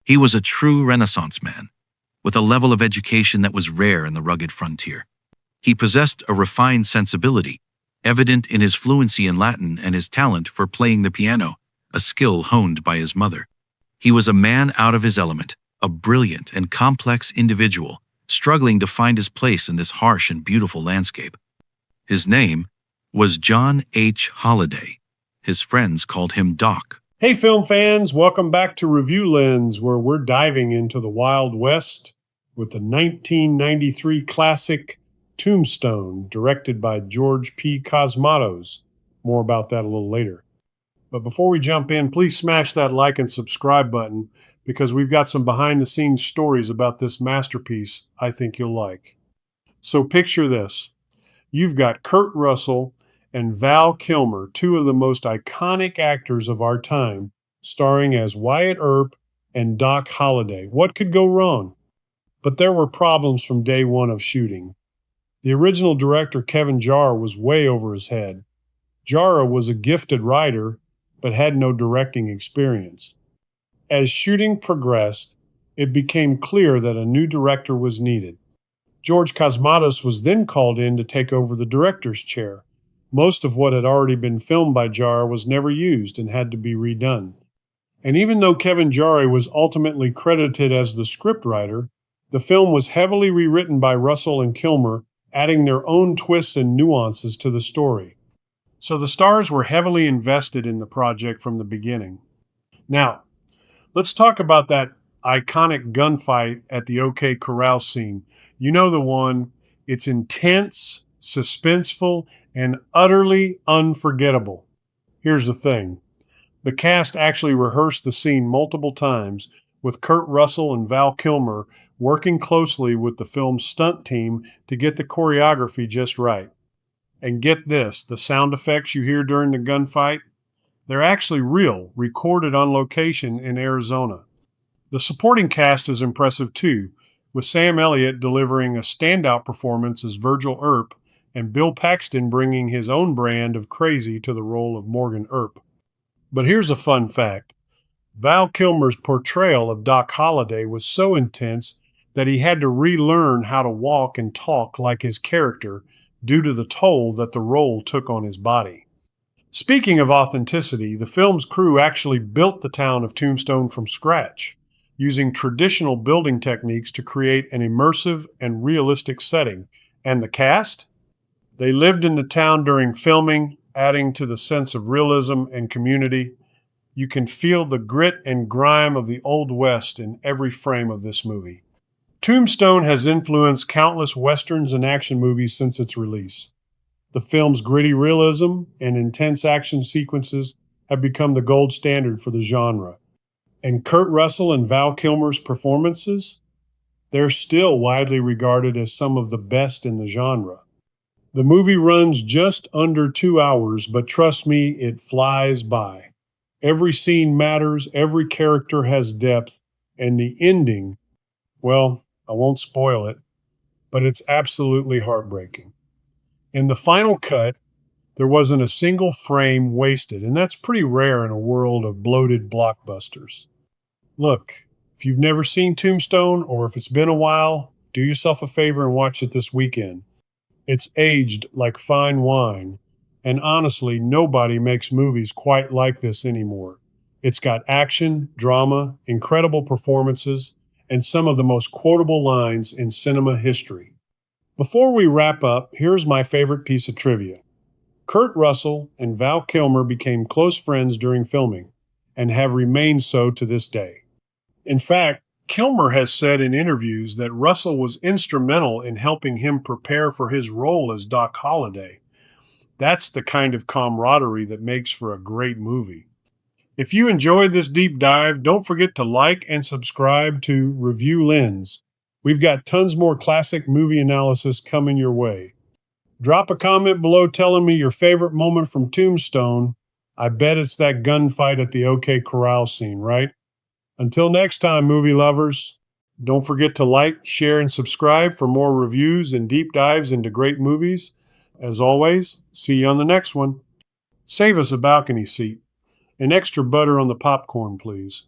He was a true Renaissance man, with a level of education that was rare in the rugged frontier. He possessed a refined sensibility, evident in his fluency in Latin and his talent for playing the piano, a skill honed by his mother. He was a man out of his element, a brilliant and complex individual, struggling to find his place in this harsh and beautiful landscape. His name was John H. Holliday. His friends called him Doc. Hey film fans, welcome back to Review Lens, where we're diving into the Wild West with the 1993 classic Tombstone, directed by George P. Cosmatos. More about that a little later. But before we jump in, please smash that like and subscribe button, because we've got some behind-the-scenes stories about this masterpiece I think you'll like. So picture this. You've got Kurt Russell and Val Kilmer, two of the most iconic actors of our time, starring as Wyatt Earp and Doc Holliday. What could go wrong? But there were problems from day one of shooting. The original director, Kevin Jarre, was way over his head. Jarre was a gifted writer, but had no directing experience. As shooting progressed, it became clear that a new director was needed. George Cosmatos was then called in to take over the director's chair. Most of what had already been filmed by Jarre was never used and had to be redone. And even though Kevin Jarre was ultimately credited as the scriptwriter, the film was heavily rewritten by Russell and Kilmer, adding their own twists and nuances to the story. So the stars were heavily invested in the project from the beginning. Now, let's talk about that iconic gunfight at the OK Corral scene. You know the one. It's intense, suspenseful, and utterly unforgettable. Here's the thing. The cast actually rehearsed the scene multiple times, with Kurt Russell and Val Kilmer working closely with the film's stunt team to get the choreography just right. And get this, the sound effects you hear during the gunfight, they're actually real, recorded on location in Arizona. The supporting cast is impressive too, with Sam Elliott delivering a standout performance as Virgil Earp and Bill Paxton bringing his own brand of crazy to the role of Morgan Earp. But here's a fun fact. Val Kilmer's portrayal of Doc Holliday was so intense that he had to relearn how to walk and talk like his character due to the toll that the role took on his body. Speaking of authenticity, the film's crew actually built the town of Tombstone from scratch, using traditional building techniques to create an immersive and realistic setting. And the cast? They lived in the town during filming, adding to the sense of realism and community. You can feel the grit and grime of the Old West in every frame of this movie. Tombstone has influenced countless westerns and action movies since its release. The film's gritty realism and intense action sequences have become the gold standard for the genre. And Kurt Russell and Val Kilmer's performances? They're still widely regarded as some of the best in the genre. The movie runs just under 2 hours, but trust me, it flies by. Every scene matters, every character has depth, and the ending, well, I won't spoil it, but it's absolutely heartbreaking. In the final cut, there wasn't a single frame wasted, and that's pretty rare in a world of bloated blockbusters. Look, if you've never seen Tombstone, or if it's been a while, do yourself a favor and watch it this weekend. It's aged like fine wine, and honestly, nobody makes movies quite like this anymore. It's got action, drama, incredible performances, and some of the most quotable lines in cinema history. Before we wrap up, here's my favorite piece of trivia. Kurt Russell and Val Kilmer became close friends during filming, and have remained so to this day. In fact, Kilmer has said in interviews that Russell was instrumental in helping him prepare for his role as Doc Holliday. That's the kind of camaraderie that makes for a great movie. If you enjoyed this deep dive, don't forget to like and subscribe to Review Lens. We've got tons more classic movie analysis coming your way. Drop a comment below telling me your favorite moment from Tombstone. I bet it's that gunfight at the OK Corral scene, right? Until next time, movie lovers, don't forget to like, share, and subscribe for more reviews and deep dives into great movies. As always, see you on the next one. Save us a balcony seat. And extra butter on the popcorn, please.